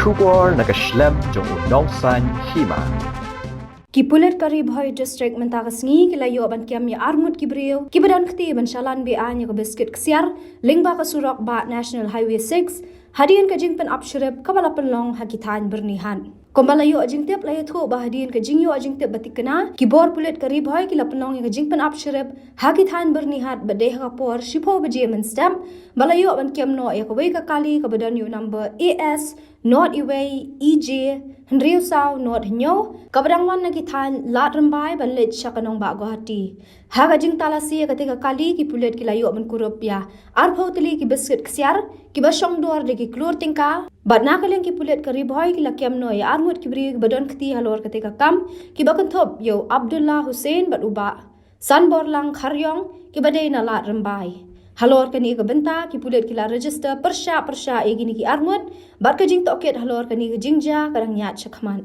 Shubor nakaslem jong unongsan hima. Kipulet karib hoy district mentagasngi kilayo ban kiam ya armut kibriyo kibadan khti ban shalan be anya ka biscuit ksiar lingba ka surak ba National Highway 6 hadian ka jingpen apshrep kabalapan long hakitan bernihan kombalayo ajing tep layo thu ba hadian ka jingyo ajing tep batikna kibor pulet karib hoy kilapanong ka jingpen apshrep hakitan bernihat badeh ka por shipo baje men stem balayo ban kiam no ya ka wei ka kali ka badan yo number AS Not Iway EJ Henriu Sao Not Hinyo kabadangwan na kitan lat rambay banlit siya kanong bago hati haga jing talasi katika kali ki pulet kilayo man kurupya arpaw tili ki biscuit ksyar ki basyong duar de ki klur tingka bad nakaling ki pulet kariboy ki lakyam no ya armut ki bri badon kti halor katika kam ki bakan thop yo Abdullah Hussein bad uba san borlang kharyong ki badai na lat rambay halor kani ka benta ki pulet kila register persya egini ki armut bar ka jing toket halor kani ka jingja karang nyat chakman